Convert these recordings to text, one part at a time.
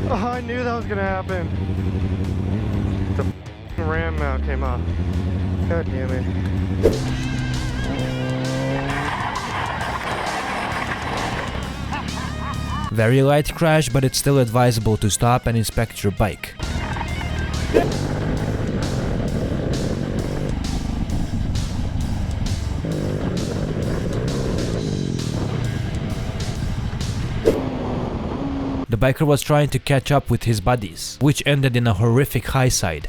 Oh, I knew that was gonna happen. The ram mount came off. God damn it. Very light crash, but it's still advisable to stop and inspect your bike. The biker was trying to catch up with his buddies, which ended in a horrific high side.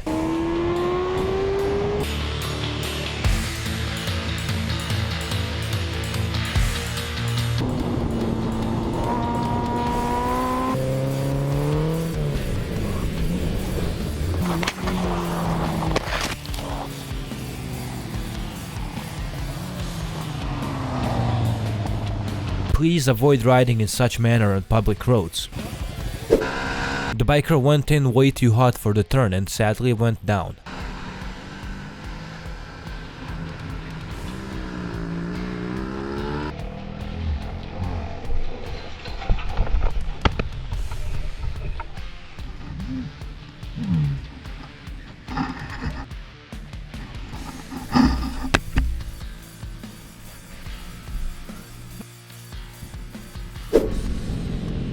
Please avoid riding in such manner on public roads. The biker went in way too hot for the turn and sadly went down.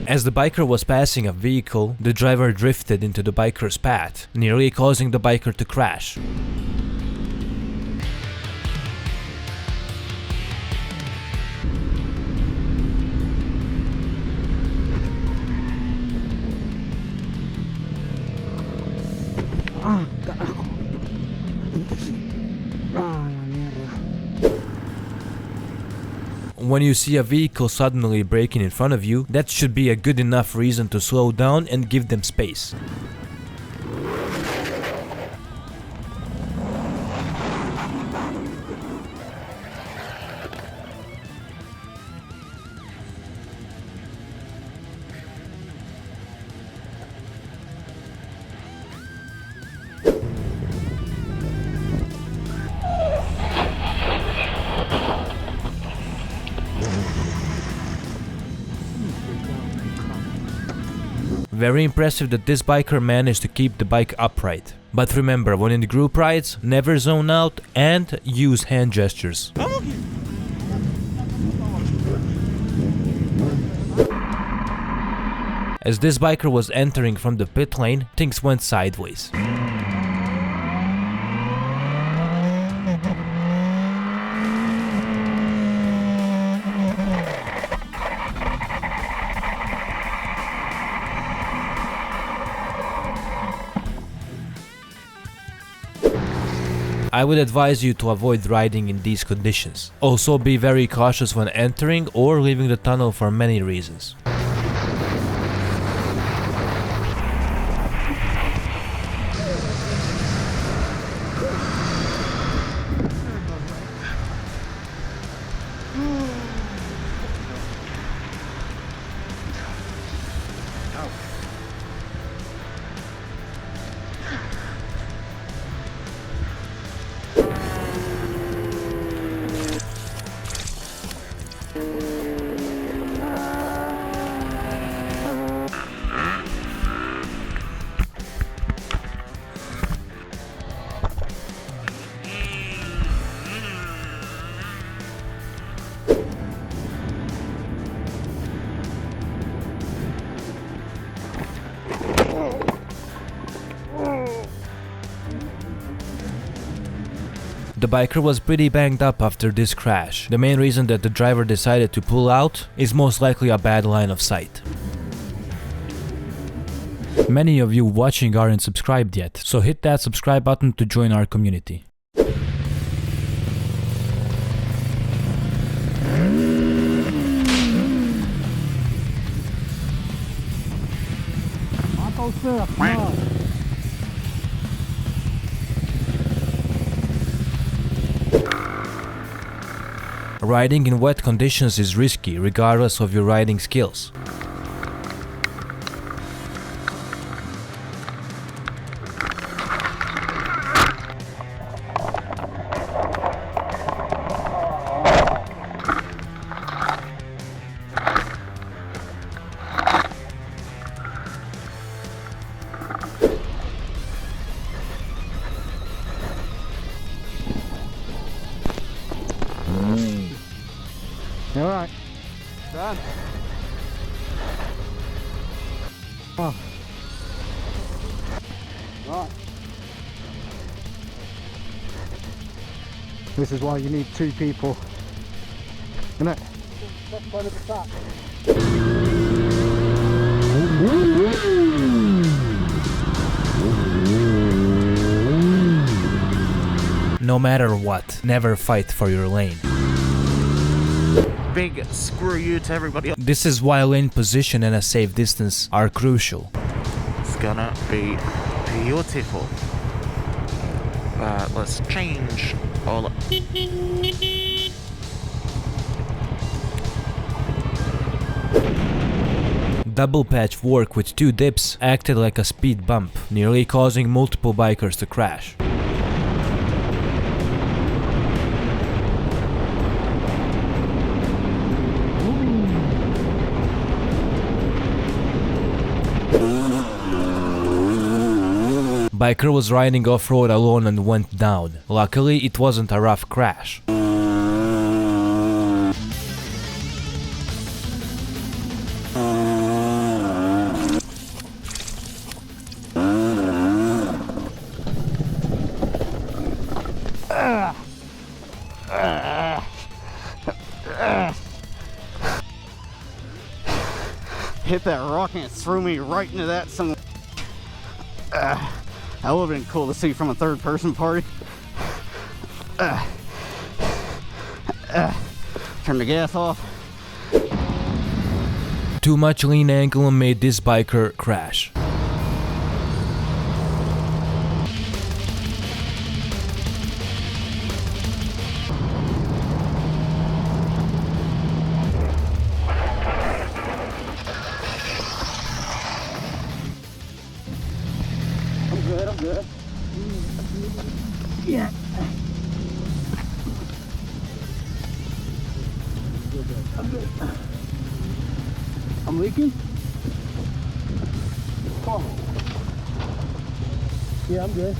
As the biker was passing a vehicle, the driver drifted into the biker's path, nearly causing the biker to crash. When you see a vehicle suddenly braking in front of you, that should be a good enough reason to slow down and give them space. Very impressive that this biker managed to keep the bike upright. But remember, when in group rides, never zone out and use hand gestures. As this biker was entering from the pit lane, things went sideways. I would advise you to avoid riding in these conditions. Also be very cautious when entering or leaving the tunnel for many reasons. The biker was pretty banged up after this crash. The main reason that the driver decided to pull out is most likely a bad line of sight. Many of you watching aren't subscribed yet, so hit that subscribe button to join our community. Riding in wet conditions is risky, regardless of your riding skills. All right. Done. Oh. Right. This is why you need two people. Isn't it? That's one of the top. No matter what, never fight for your lane. Big screw you to everybody. This is why lane position and a safe distance are crucial. It's gonna be beautiful. Let's change all. Double patch work with 2 dips acted like a speed bump, nearly causing multiple bikers to crash. Biker was riding off-road alone and went down. Luckily, it wasn't a rough crash. Hit that rock and it threw me right into that some. That would have been cool to see from a third-person party. Turn the gas off. Too much lean angle made this biker crash. I'm good. Yeah. I'm good. I'm leaking? Come on. Yeah, I'm good.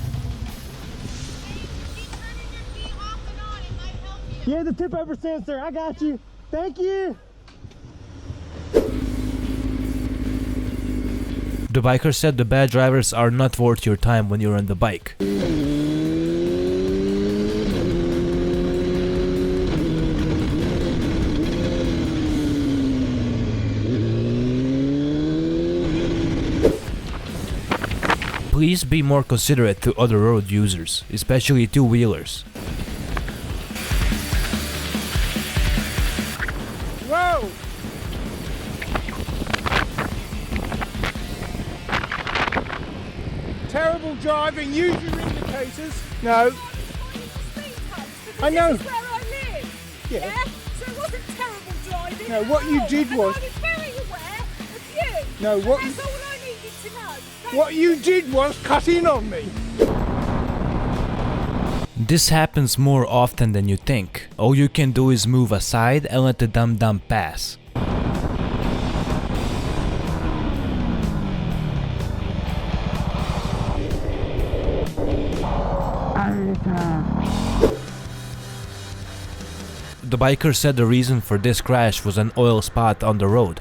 Yeah, the tip over sensor. I got you. Thank you. The biker said the bad drivers are not worth your time when you're on the bike. Please be more considerate to other road users, especially two-wheelers. Whoa! Terrible driving, use your indicators. No. I know. This is where I live. Yeah. So it wasn't terrible driving. No, what you did and was- I was very aware of you. No, And what that's you- all I needed to know. Thank What you did was cut in on me. This happens more often than you think. All you can do is move aside and let the dum-dum pass. The biker said the reason for this crash was an oil spot on the road.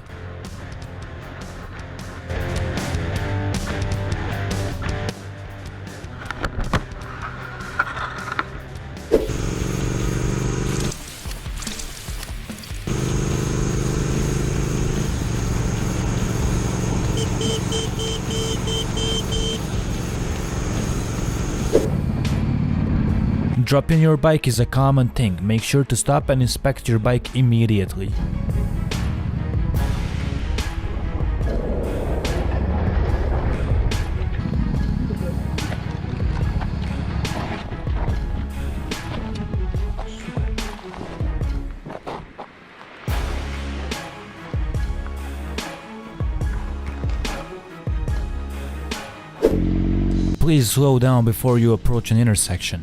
Dropping your bike is a common thing. Make sure to stop and inspect your bike immediately. please slow down before you approach an intersection.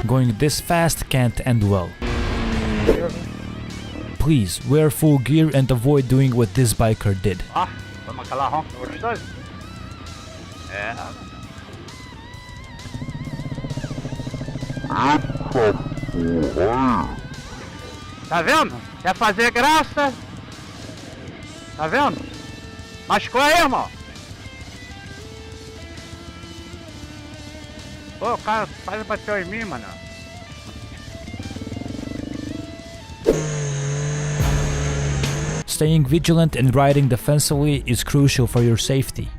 Going this fast can't end well. Please wear full gear and avoid doing what this biker did. Tá vendo? Quer fazer graça? Tá vendo? Machucou aí, irmão? Pô, o cara quase bateu em mim, mano. Staying vigilant and riding defensively is crucial for your safety.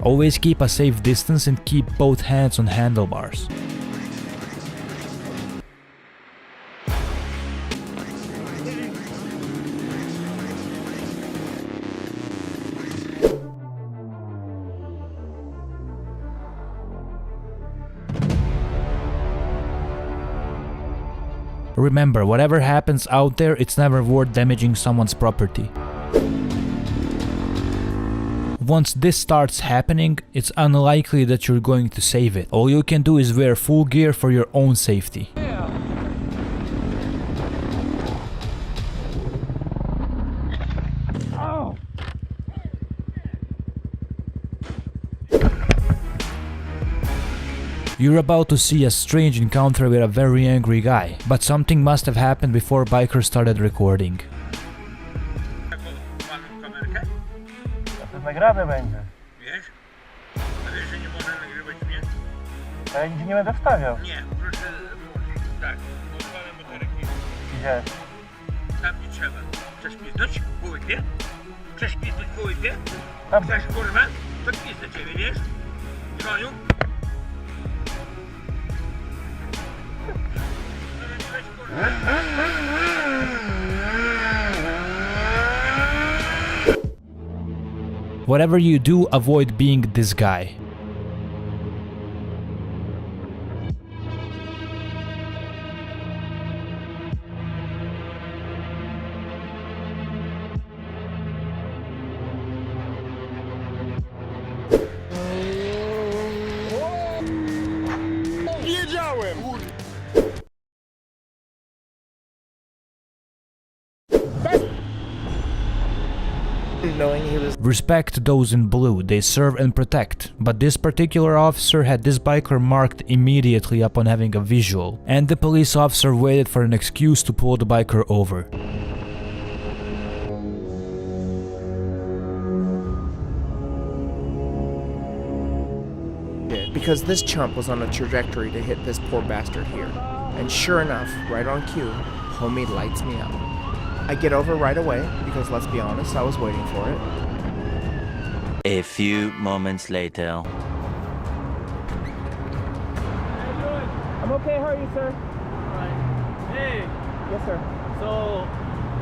Always keep a safe distance and keep both hands on handlebars. Remember, whatever happens out there, it's never worth damaging someone's property. Once this starts happening, it's unlikely that you're going to save it. All you can do is wear full gear for your own safety. You're about to see a strange encounter with a very angry guy, but something must have happened before Biker started recording. Nagrane będzie. Wiesz? A wiesz, że nie można nagrywać mnie? A ja nigdzie nie będę wstawiał. Nie, proszę wyłączyć. Tak, odwalam motorki. Gdzie? Tam nie trzeba. Chcesz piznąć po łypie? Chcesz piznąć po łypie? Chcesz kurwa? To piznę ciebie, wiesz? Koniu? Whatever you do, avoid being this guy. Respect those in blue, they serve and protect, but this particular officer had this biker marked immediately upon having a visual, and the police officer waited for an excuse to pull the biker over. Because this chump was on a trajectory to hit this poor bastard here. And sure enough, right on cue, homie lights me up. I get over right away, because let's be honest, I was waiting for it. A few moments later. How you doing? I'm okay, how are you, sir? Alright. Hey! Yes, sir. So,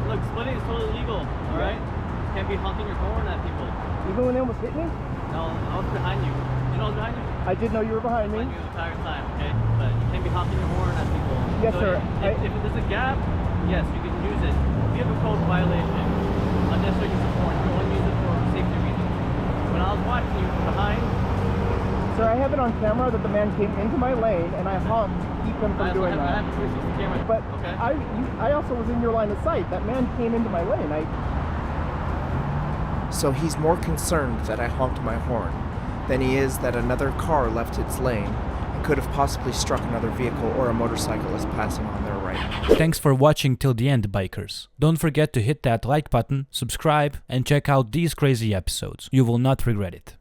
look, splitting is totally legal, alright? You can't be honking your horn at people. Even when they almost hit me? No, I was behind you. You know I was behind you? I did know you were behind me. I was behind you the entire time, okay? But you can't be honking your horn at people. Yes, so sir. If there's a gap, yes, you can use it. If you have a code violation, unnecessary use of horn, you only use it for safety reasons. When I was watching you from behind... Sir, I have it on camera that the man came into my lane and I honked to keep him from doing that. I have 360 camera. But okay. I also was in your line of sight. That man came into my lane. So he's more concerned that I honked my horn than he is that another car left its lane and could have possibly struck another vehicle or a motorcyclist passing on their right. Thanks for watching till the end, bikers. Don't forget to hit that like button, subscribe, and check out these crazy episodes. You will not regret it.